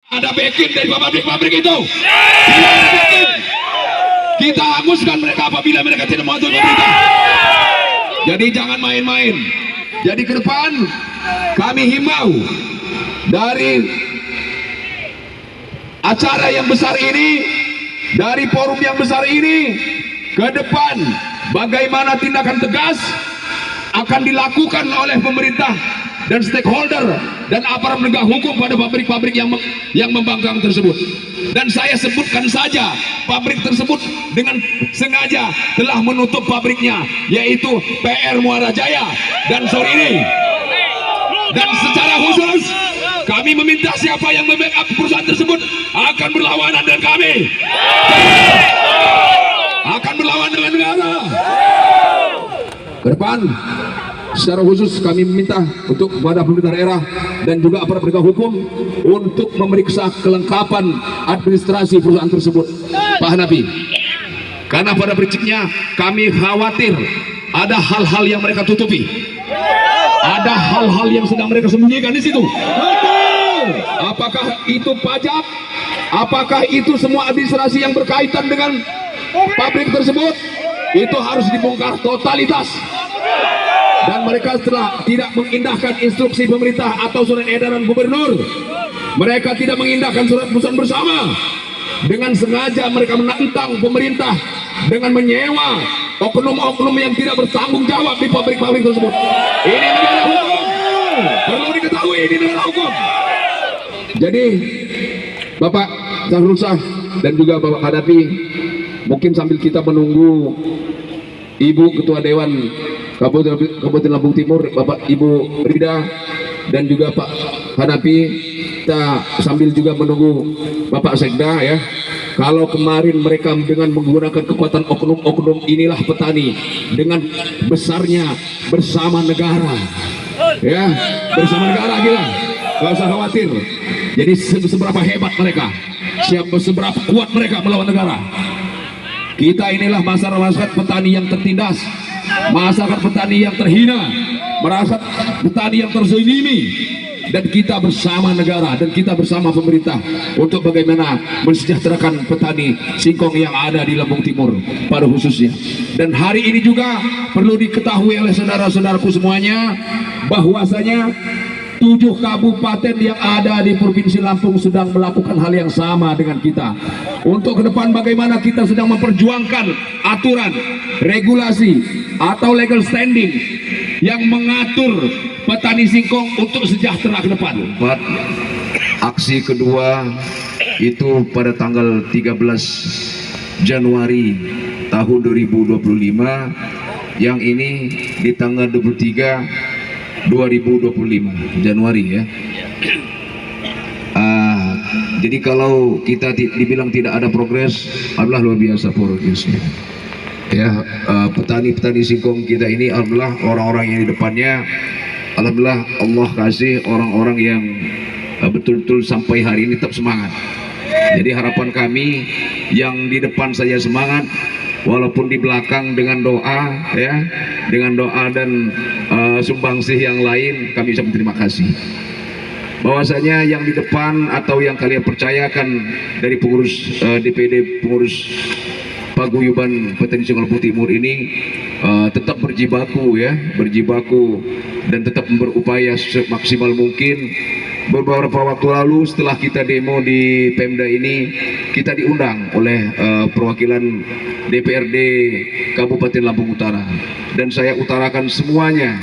Ada backing dari pabrik-pabrik itu. Kita hanguskan mereka apabila mereka tidak mematuhi pemerintah. Jadi jangan main-main. Jadi ke depan kami himbau dari acara yang besar ini, dari forum yang besar ini, ke depan bagaimana tindakan tegas akan dilakukan oleh pemerintah dan stakeholder dan aparat penegak hukum pada pabrik-pabrik yang membangkang tersebut. Dan saya sebutkan saja pabrik tersebut dengan sengaja telah menutup pabriknya, yaitu PR Muara Jaya dan Sorini. Dan secara khusus kami meminta siapa yang membackup perusahaan tersebut akan berlawanan dengan kami, akan berlawan dengan negara. Ke depan secara khusus kami meminta untuk kepada pemerintah daerah dan juga aparat penegak hukum untuk memeriksa kelengkapan administrasi perusahaan tersebut, Pak Hanafi. Karena pada prinsipnya kami khawatir ada hal-hal yang mereka tutupi, ada hal-hal yang sedang mereka sembunyikan di situ. Apakah itu pajak? Apakah itu semua administrasi yang berkaitan dengan pabrik tersebut? Itu harus dibongkar totalitas. Dan mereka setelah tidak mengindahkan instruksi pemerintah atau surat edaran gubernur, mereka tidak mengindahkan surat keputusan bersama, dengan sengaja mereka menantang pemerintah dengan menyewa oknum-oknum yang tidak bertanggung jawab di pabrik-pabrik tersebut. Ini negara hukum, perlu diketahui, ini negara hukum. Jadi Bapak Syahrul Shah dan juga Bapak Hanafi, mungkin sambil kita menunggu Ibu Ketua Dewan Kabupaten Lampung Timur, Bapak Ibu Rida dan juga Pak Hanafi, kita sambil juga menunggu Bapak Sekda ya. Kalau kemarin mereka dengan menggunakan kekuatan oknum-oknum, inilah petani dengan besarnya bersama negara ya, bersama negara kita, gak usah khawatir. Jadi seberapa hebat mereka, seberapa kuat mereka melawan negara. Kita inilah masyarakat petani yang tertindas, masyarakat petani yang terhina, masyarakat petani yang terzalimi, dan kita bersama negara dan kita bersama pemerintah untuk bagaimana mensejahterakan petani singkong yang ada di Lampung Timur pada khususnya. Dan hari ini juga perlu diketahui oleh saudara-saudaraku semuanya bahwasanya 7 kabupaten yang ada di Provinsi Lampung sedang melakukan hal yang sama dengan kita. Untuk ke depan bagaimana kita sedang memperjuangkan aturan, regulasi atau legal standing yang mengatur petani singkong untuk sejahtera ke depan. Aksi kedua itu pada tanggal 13 Januari tahun 2025, yang ini di tanggal 23 2025 Januari ya. Jadi kalau kita dibilang tidak ada progres, adalah luar biasa progresnya ya. Petani-petani singkong kita ini adalah orang-orang yang di depannya, alhamdulillah Allah kasih orang-orang yang betul-betul sampai hari ini tetap semangat. Jadi harapan kami yang di depan saja semangat, walaupun di belakang dengan doa ya, dengan doa dan sumbangsih yang lain, kami bisa berterima kasih. Bahwasanya yang di depan atau yang kalian percayakan dari pengurus DPD, pengurus paguyuban petani singkong Lampung Timur ini tetap berjibaku ya, berjibaku dan tetap berupaya semaksimal mungkin. Beberapa waktu lalu setelah kita demo di Pemda ini, kita diundang oleh perwakilan DPRD Kabupaten Lampung Utara, dan saya utarakan semuanya,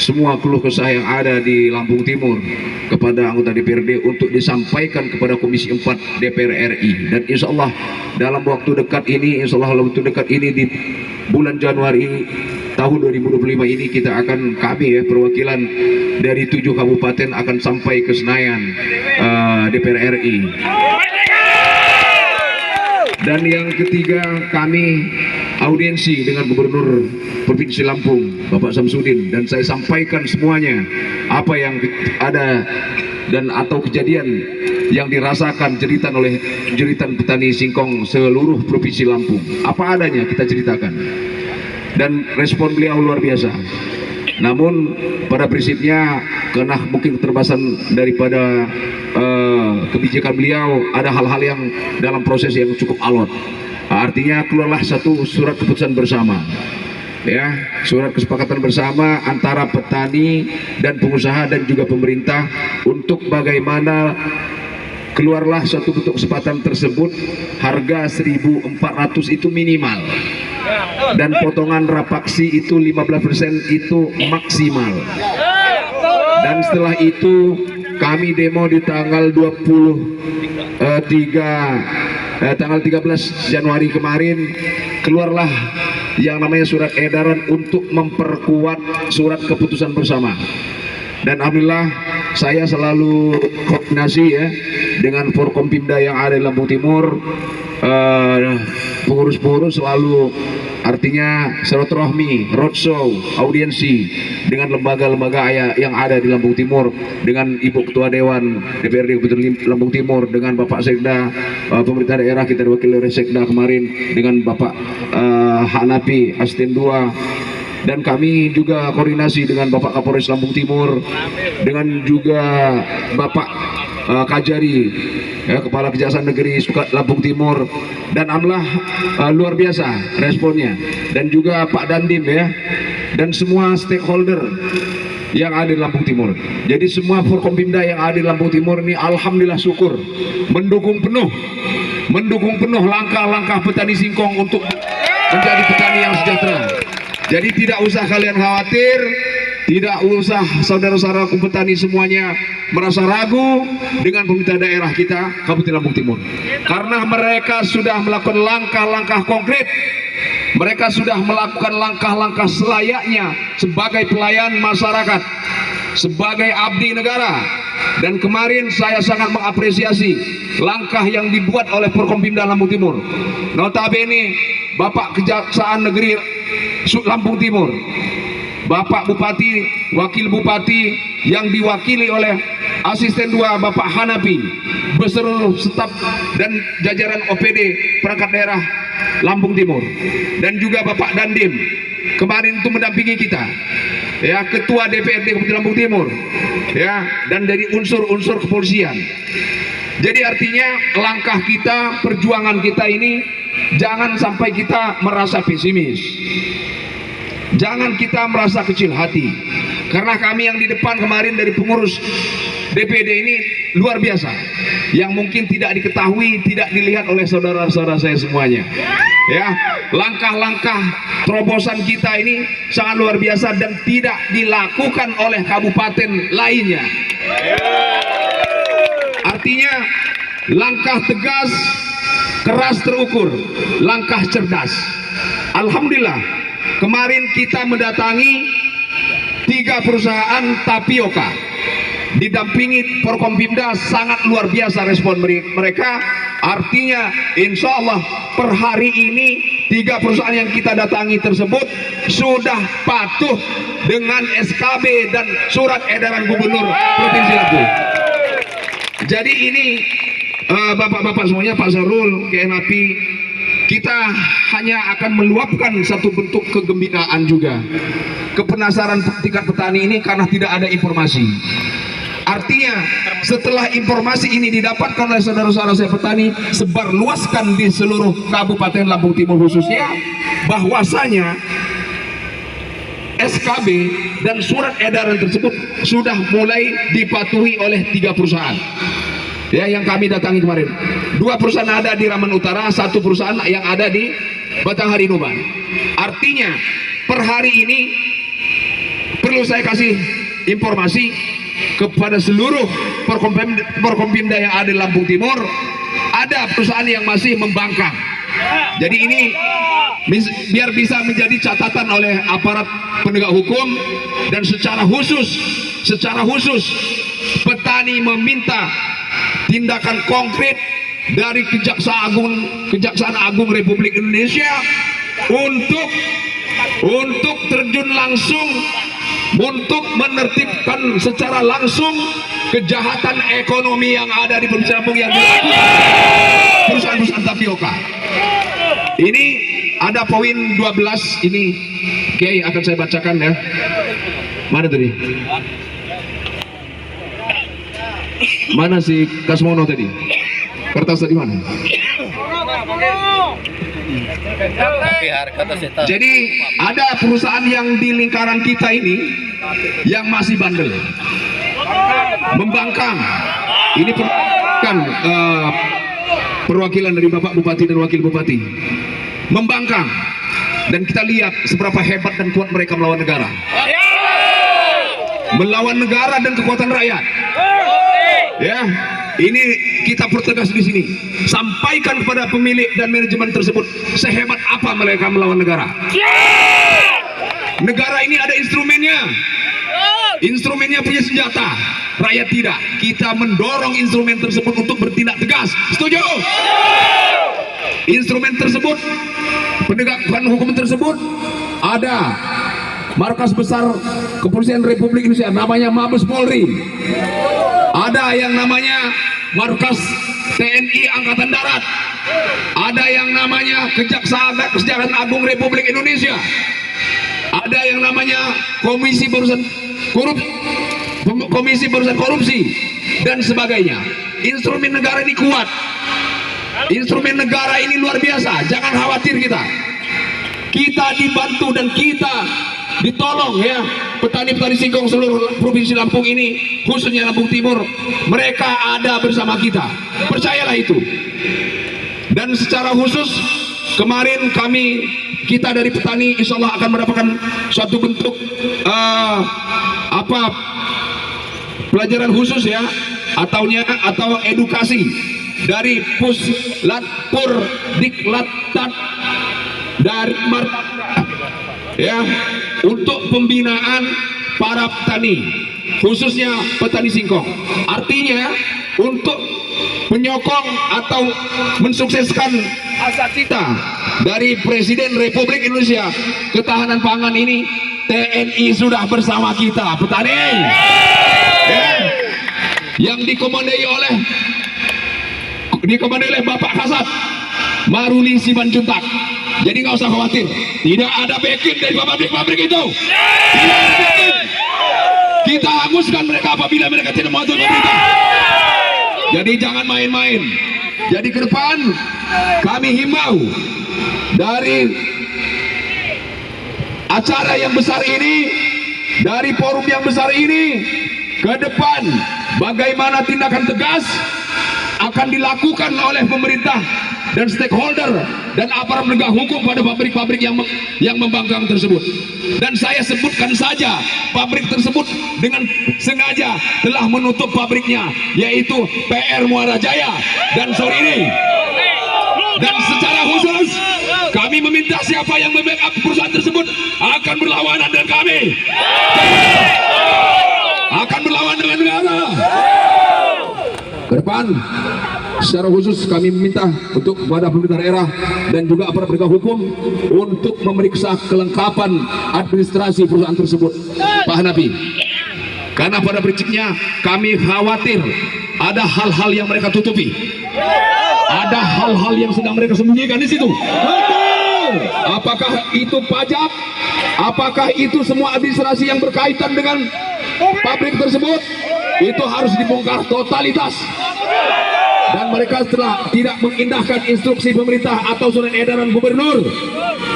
semua keluh kesah yang ada di Lampung Timur kepada anggota DPRD untuk disampaikan kepada Komisi 4 DPR RI. Dan insya Allah dalam waktu dekat ini, insya Allah dalam waktu dekat ini di bulan Januari tahun 2025 ini kita akan, kami ya perwakilan dari 7 kabupaten akan sampai ke Senayan DPR RI. Dan yang ketiga, kami audiensi dengan Gubernur Provinsi Lampung Bapak Samsudin, dan saya sampaikan semuanya apa yang ada dan atau kejadian yang dirasakan jeritan oleh petani singkong seluruh Provinsi Lampung. Apa adanya kita ceritakan, dan respon beliau luar biasa. Namun pada prinsipnya karena mungkin keterbatasan daripada kebijakan beliau, ada hal-hal yang dalam proses yang cukup alot. Artinya keluarlah satu surat keputusan bersama, ya, surat kesepakatan bersama antara petani dan pengusaha dan juga pemerintah untuk bagaimana keluarlah suatu bentuk kesepakatan tersebut, harga 1.400 itu minimal dan potongan rapaksi itu 15% itu maksimal. Dan setelah itu kami demo di tanggal 13 Januari kemarin, keluarlah yang namanya surat edaran untuk memperkuat surat keputusan bersama. Dan alhamdulillah saya selalu koordinasi ya dengan Forkompimda yang ada di Lampung Timur, pengurus-pengurus selalu, artinya silaturahmi, roadshow, audiensi dengan lembaga-lembaga yang ada di Lampung Timur, dengan Ibu Ketua Dewan DPRD Kabupaten Lampung Timur, dengan Bapak Sekda pemerintah daerah, kita wakil oleh Sekda kemarin, dengan Bapak Hanapi Asisten 2, dan kami juga koordinasi dengan Bapak Kapolres Lampung Timur, dengan juga Bapak Kajari, ya, Kepala Kejaksaan Negeri Lampung Timur, dan alhamdulillah luar biasa responnya, dan juga Pak Dandim ya, dan semua stakeholder yang ada di Lampung Timur. Jadi semua Forkompimda yang ada di Lampung Timur ini alhamdulillah syukur mendukung penuh langkah-langkah petani singkong untuk menjadi petani yang sejahtera. Jadi tidak usah kalian khawatir, tidak usah saudara-saudara petani semuanya merasa ragu dengan pemerintah daerah kita Kabupaten Lampung Timur, karena mereka sudah melakukan langkah-langkah konkret, mereka sudah melakukan langkah-langkah selayaknya sebagai pelayan masyarakat, sebagai abdi negara. Dan kemarin saya sangat mengapresiasi langkah yang dibuat oleh Forkompimda Lampung Timur. Notabene Bapak Kejaksaan Negeri Lampung Timur, Bapak Bupati, Wakil Bupati yang diwakili oleh Asisten 2 Bapak Hanapi, beseluruh staf dan jajaran OPD perangkat daerah Lampung Timur, dan juga Bapak Dandim kemarin itu mendampingi kita, ya, Ketua DPRD Kabupaten Lampung Timur, ya, dan dari unsur-unsur kepolisian. Jadi artinya langkah kita, perjuangan kita ini jangan sampai kita merasa pesimis, jangan kita merasa kecil hati, karena kami yang di depan kemarin dari pengurus DPD ini luar biasa, yang mungkin tidak diketahui, tidak dilihat oleh saudara-saudara saya semuanya, ya. Langkah-langkah terobosan kita ini sangat luar biasa dan tidak dilakukan oleh kabupaten lainnya. Artinya langkah tegas, keras terukur, langkah cerdas. Alhamdulillah kemarin kita mendatangi 3 perusahaan tapioka didampingi Forkompimda, sangat luar biasa respon mereka. Artinya insya Allah per hari ini 3 perusahaan yang kita datangi tersebut sudah patuh dengan SKB dan surat edaran Gubernur Provinsi Lampung. Jadi ini bapak-bapak semuanya, Pak Sarul, KNAPI, kita hanya akan meluapkan satu bentuk kegembiraan juga, kepenasaran tingkat petani ini karena tidak ada informasi. Artinya setelah informasi ini didapatkan oleh saudara-saudara saya petani, sebarluaskan di seluruh Kabupaten Lampung Timur khususnya, bahwasanya SKB dan surat edaran tersebut sudah mulai dipatuhi oleh 3 perusahaan, ya, yang kami datangi kemarin. 2 perusahaan ada di Raman Utara, 1 perusahaan yang ada di Batanghari Nuban. Artinya per hari ini perlu saya kasih informasi kepada seluruh Forkompimda yang ada di Lampung Timur, ada perusahaan yang masih membangkang. Jadi ini biar bisa menjadi catatan oleh aparat penegak hukum, dan secara khusus petani meminta tindakan konkret dari Kejaksaan Agung Republik Indonesia untuk terjun langsung untuk menertibkan secara langsung kejahatan ekonomi yang ada di Provinsi Lampung yang dilakukan perusahaan-perusahaan tapioka. Ini ada poin 12 ini, Kiai akan saya bacakan ya. Mana tadi? Mana si Kasmono tadi? Kertas tadi mana? Jadi ada perusahaan yang di lingkaran kita ini yang masih bandel, membangkang. Ini perwakilan dari Bapak Bupati dan Wakil Bupati, membangkang. Dan kita lihat seberapa hebat dan kuat mereka melawan negara, dan kekuatan rakyat. Ya, ini kita pertegas di sini. Sampaikan kepada pemilik dan manajemen tersebut sehebat apa mereka melawan negara. Negara ini ada instrumennya. Instrumennya punya senjata, rakyat tidak. Kita mendorong instrumen tersebut untuk bertindak tegas. Setuju? Instrumen tersebut, penegakan hukum tersebut ada markas besar Kepolisian Republik Indonesia, namanya Mabes Polri. Ada yang namanya markas TNI Angkatan Darat. Ada yang namanya Kejaksaan Agung Republik Indonesia. Ada yang namanya Komisi Pemberantasan Korupsi dan sebagainya. Instrumen negara ini kuat. Instrumen negara ini luar biasa. Jangan khawatir kita. Kita dibantu dan kita ditolong ya. Petani-petani singkong seluruh provinsi Lampung ini, khususnya Lampung Timur, mereka ada bersama kita. Percayalah itu. Dan secara khusus kemarin kita dari petani insya Allah akan mendapatkan suatu bentuk pelajaran khusus ya, atau edukasi dari Puslatpur Diklattat dari ya, untuk pembinaan para petani, khususnya petani singkong. Artinya untuk menyokong atau mensukseskan asa cita dari Presiden Republik Indonesia ketahanan pangan ini, TNI sudah bersama kita, petani ya, yang dikomandoi oleh Bapak Kasat Maruli Simanjuntak. Jadi nggak usah khawatir, tidak ada backing dari pabrik-pabrik itu. Tidak ada backing. Kita hanguskan mereka apabila mereka tidak mematuhi pemerintah. Jadi jangan main-main. Jadi ke depan kami himbau dari acara yang besar ini, dari forum yang besar ini, ke depan bagaimana tindakan tegas akan dilakukan oleh pemerintah dan stakeholder dan aparat penegak hukum pada pabrik-pabrik yang membangkang tersebut. Dan saya sebutkan saja pabrik tersebut dengan sengaja telah menutup pabriknya, yaitu PR Muara Jaya dan Sorini. Dan secara khusus kami meminta siapa yang membackup perusahaan tersebut akan berlawanan dengan kami, akan berlawan dengan negara. Ke depan secara khusus kami meminta untuk kepada pemerintah daerah dan juga aparat penegak hukum untuk memeriksa kelengkapan administrasi perusahaan tersebut, Pak Hanafi. Karena pada prinsipnya kami khawatir ada hal-hal yang mereka tutupi, ada hal-hal yang sedang mereka sembunyikan di situ. Apakah itu pajak, apakah itu semua administrasi yang berkaitan dengan pabrik tersebut, itu harus dibongkar totalitas. Dan mereka setelah tidak mengindahkan instruksi pemerintah atau surat edaran gubernur,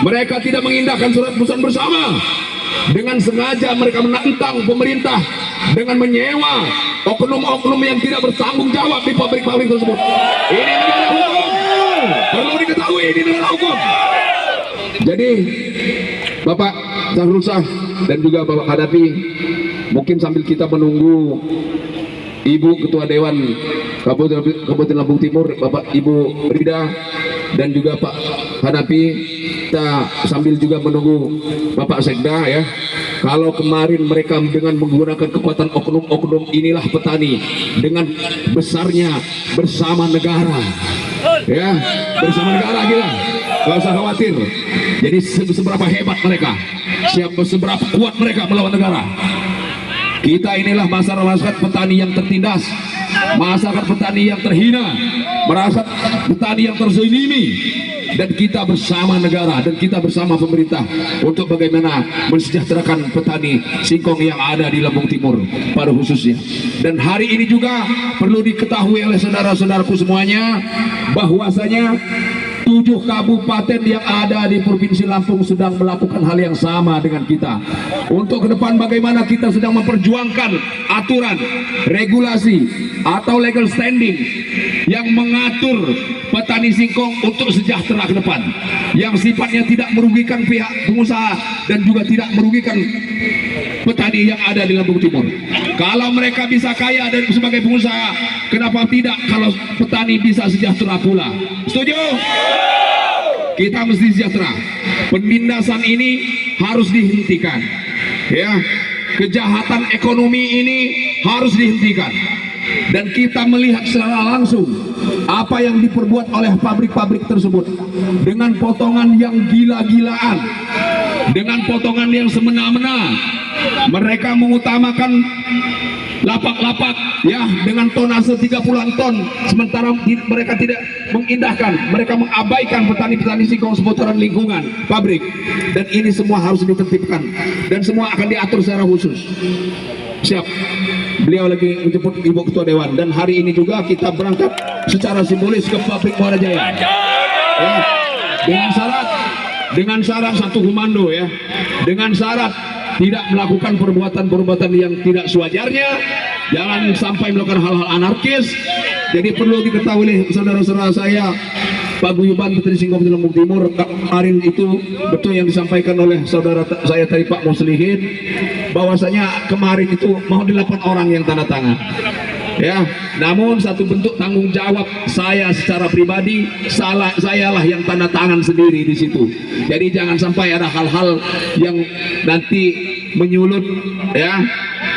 mereka tidak mengindahkan surat keputusan bersama, dengan sengaja mereka menantang pemerintah dengan menyewa oknum-oknum yang tidak bertanggung jawab di pabrik-pabrik tersebut. Ini negara hukum, perlu diketahui, ini negara hukum. Jadi Bapak Syahrul Shah dan juga Bapak Hanafi, mungkin sambil kita menunggu Ibu Ketua Dewan Kabupaten Lampung Timur, Bapak Ibu Rida dan juga Pak Hanafi, kita sambil juga menunggu Bapak Sekda ya. Kalau kemarin mereka dengan menggunakan kekuatan oknum-oknum, inilah petani dengan besarnya bersama negara ya, bersama negara kita, gak usah khawatir. Jadi seberapa hebat mereka, seberapa kuat mereka melawan negara. Kita inilah masyarakat petani yang tertindas, masyarakat petani yang terhina, masyarakat petani yang terzalimi. dan kita bersama negara dan kita bersama pemerintah untuk bagaimana mensejahterakan petani singkong yang ada di Lampung Timur pada khususnya. Dan hari ini juga perlu diketahui oleh saudara-saudaraku semuanya bahwasanya 7 kabupaten yang ada di Provinsi Lampung sedang melakukan hal yang sama dengan kita. Untuk ke depan bagaimana kita sedang memperjuangkan aturan, regulasi atau legal standing yang mengatur petani singkong untuk sejahtera ke depan, yang sifatnya tidak merugikan pihak pengusaha dan juga tidak merugikan petani yang ada di Lampung Timur. Kalau mereka bisa kaya dan sebagai pengusaha, kenapa tidak kalau petani bisa sejahtera pula? Setuju? Kita mesti sejahtera. Penindasan ini harus dihentikan. Ya, kejahatan ekonomi ini harus dihentikan. Dan kita melihat secara langsung apa yang diperbuat oleh pabrik-pabrik tersebut dengan potongan yang gila-gilaan, dengan potongan yang semena-mena. Mereka mengutamakan lapak-lapak ya dengan tonase 30-an ton, sementara mereka tidak mengindahkan, mereka mengabaikan petani-petani singkong seputaran lingkungan pabrik. Dan ini semua harus ditertibkan dan semua akan diatur secara khusus. Siap. Beliau lagi menjemput Ibu Ketua Dewan, dan hari ini juga kita berangkat secara simbolis ke pabrik Muara Jaya ya, dengan syarat satu komando ya, dengan syarat tidak melakukan perbuatan-perbuatan yang tidak sewajarnya, jangan sampai melakukan hal-hal anarkis. Jadi perlu diketahui oleh saudara-saudara saya, paguyuban petani singkong di Lampung Timur kemarin itu betul yang disampaikan oleh saudara saya tadi Pak Muslihin, bahwasanya kemarin itu mau 8 orang yang tanda tangan. Ya, namun satu bentuk tanggung jawab saya secara pribadi, sayalah yang tanda tangan sendiri di situ. Jadi jangan sampai ada hal-hal yang nanti menyulut ya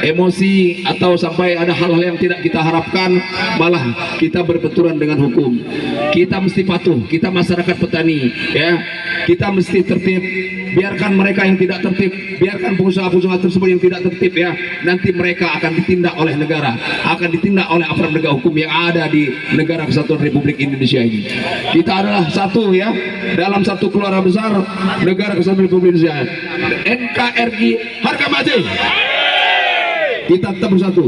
emosi atau sampai ada hal-hal yang tidak kita harapkan, malah kita berbenturan dengan hukum. Kita mesti patuh, kita masyarakat petani ya, kita mesti tertib. Biarkan mereka yang tidak tertib, biarkan pengusaha-pengusaha tersebut yang tidak tertib ya, nanti mereka akan ditindak oleh negara, akan ditindak oleh aparat penegak hukum yang ada di negara Kesatuan Republik Indonesia ini. Kita adalah satu ya, dalam satu keluarga besar negara Kesatuan Republik Indonesia, NKRI harga mati. Kita tetap bersatu.